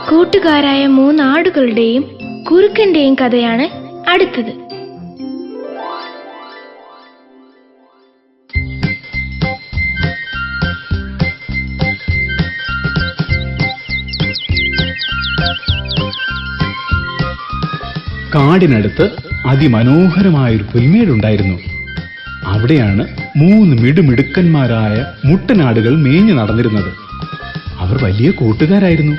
കൂട്ടുകാരായ 3 ആടുകളുടെയും കുറുക്കന്റെയും കഥയാണ് അടുത്തത്. കാടിനടുത്ത് അതിമനോഹരമായൊരു പുൽമേടുണ്ടായിരുന്നു. അവിടെയാണ് 3 മിടുമിടുക്കന്മാരായ മുട്ടനാടുകൾ മേഞ്ഞു നടന്നിരുന്നത്. അവർ വലിയ കൂട്ടുകാരായിരുന്നു.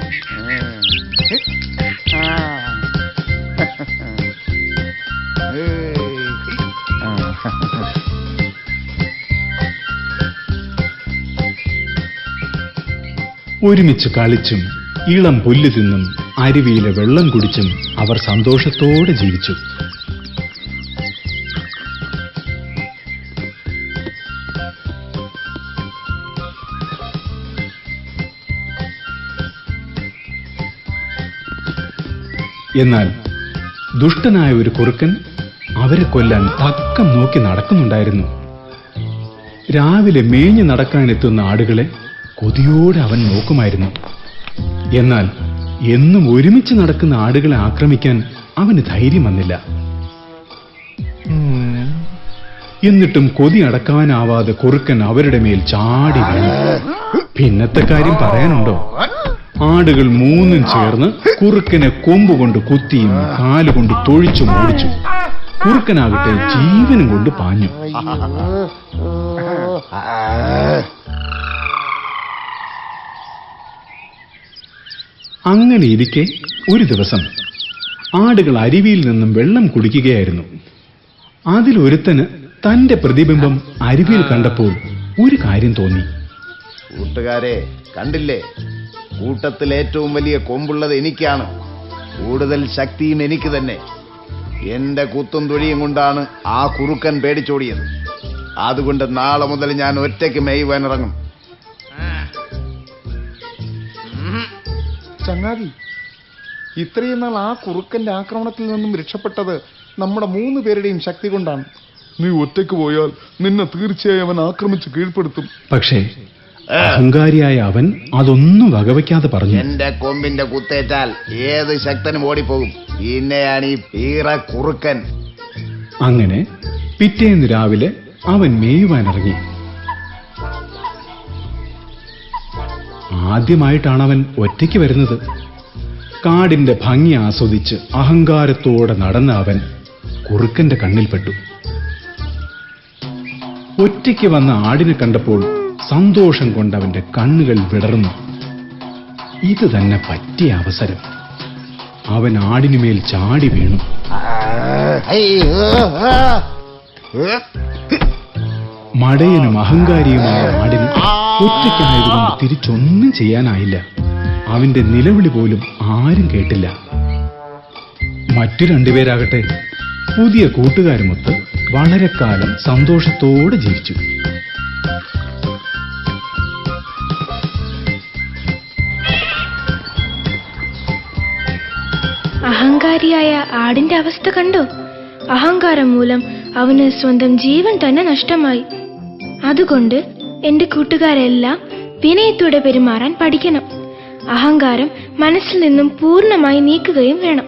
ഒരുമിച്ച് കളിച്ചും ഇളം പുല്ല് തിന്നും അരുവിയിലെ വെള്ളം കുടിച്ചും അവർ സന്തോഷത്തോടെ ജീവിച്ചു. എന്നാൽ ദുഷ്ടനായ ഒരു കുറുക്കൻ അവരെ കൊല്ലാൻ തക്കം നോക്കി നടക്കുന്നുണ്ടായിരുന്നു. രാവിലെ മേഞ്ഞു നടക്കാനെത്തുന്ന ആടുകളെ കൊതിയോടെ അവൻ നോക്കുമായിരുന്നു. എന്നാൽ എന്നും ഒരുമിച്ച് നടക്കുന്ന ആടുകളെ ആക്രമിക്കാൻ അവന് ധൈര്യം വന്നില്ല. എന്നിട്ടും കൊതി അടക്കാനാവാതെ കുറുക്കൻ അവരുടെ മേൽ ചാടി വീണു. പിന്നത്തെ കാര്യം പറയാനുണ്ടോ? ആടുകൾ 3 ചേർന്ന് കുറുക്കനെ കൊമ്പുകൊണ്ട് കുത്തിയും കാലുകൊണ്ട് തൊഴിച്ചും ഓടിച്ചു. കുറുക്കനാകട്ടെ ജീവനും കൊണ്ട് പാഞ്ഞു. അങ്ങനെ ഇരിക്കെ ഒരു ദിവസം ആടുകൾ അരുവിയിൽ നിന്നും വെള്ളം കുടിക്കുകയായിരുന്നു. അതിലൊരുത്തന് തന്റെ പ്രതിബിംബം അരുവിയിൽ കണ്ടപ്പോൾ ഒരു കാര്യം തോന്നി. കൂട്ടുകാരെ, കണ്ടില്ലേ, കൂട്ടത്തിൽ ഏറ്റവും വലിയ കൊമ്പുള്ളത് എനിക്കാണ്. കൂടുതൽ ശക്തിയും എനിക്ക് തന്നെ. എന്റെ കുത്തും തൊഴിയും കൊണ്ടാണ് ആ കുറുക്കൻ പേടിച്ചോടിയത്. അതുകൊണ്ട് നാളെ മുതൽ ഞാൻ ഒറ്റയ്ക്ക് മേയുവാൻ ഇറങ്ങും. ചങ്ങാതി, ഇത്രയും നാൾ ആ കുറുക്കന്റെ ആക്രമണത്തിൽ നിന്നും രക്ഷപ്പെട്ടത് നമ്മുടെ 3 പേരുടെയും ശക്തി കൊണ്ടാണ്. നീ ഒറ്റയ്ക്ക് പോയാൽ നിന്നെ തീർച്ചയായും അവൻ ആക്രമിച്ച് കീഴ്പ്പെടുത്തും. പക്ഷേ അഹങ്കാരിയായ അവൻ അതൊന്നും വകവയ്ക്കാതെ പറഞ്ഞു, എന്റെ കൊമ്പിന്റെ കുത്തേറ്റാൽ ഏത് ശക്തനും ഓടിപ്പോകും. പിന്നെയാണ് ഈ ഈറ കുറുക്കൻ. അങ്ങനെ പിറ്റേന്ന് രാവിലെ അവൻ മേയുവാനിറങ്ങി. ആദ്യമായിട്ടാണ് അവൻ ഒറ്റയ്ക്ക് വരുന്നത്. കാടിന്റെ ഭംഗി ആസ്വദിച്ച് അഹങ്കാരത്തോടെ നടന്ന അവൻ കുറുക്കന്റെ കണ്ണിൽപ്പെട്ടു. ഒറ്റയ്ക്ക് വന്ന ആടിനെ കണ്ടപ്പോൾ സന്തോഷം കൊണ്ട് അവന്റെ കണ്ണുകൾ വിടർന്നു. ഇത് തന്നെ പറ്റിയ അവസരം. അവൻ ആടിനുമേൽ ചാടി വീണു. മടയനും അഹങ്കാരിയുമായ ആടിന് ഒറ്റയ്ക്കായതുകൊണ്ട് തിരിച്ചൊന്നും ചെയ്യാനായില്ല. അവന്റെ നിലവിളി പോലും ആരും കേട്ടില്ല. മറ്റു 2 പേരാകട്ടെ പുതിയ കൂട്ടുകാരുമൊത്ത് വളരെ കാലം സന്തോഷത്തോടെ ജീവിച്ചു. അഹങ്കാരിയായ ആടിന്റെ അവസ്ഥ കണ്ടോ? അഹങ്കാരം മൂലം അവന് സ്വന്തം ജീവൻ തന്നെ നഷ്ടമായി. അതുകൊണ്ട് എന്റെ കൂട്ടുകാരെല്ലാം വിനയത്തോടെ പെരുമാറാൻ പഠിക്കണം. അഹങ്കാരം മനസ്സിൽ നിന്നും പൂർണ്ണമായി നീക്കുകയും വേണം.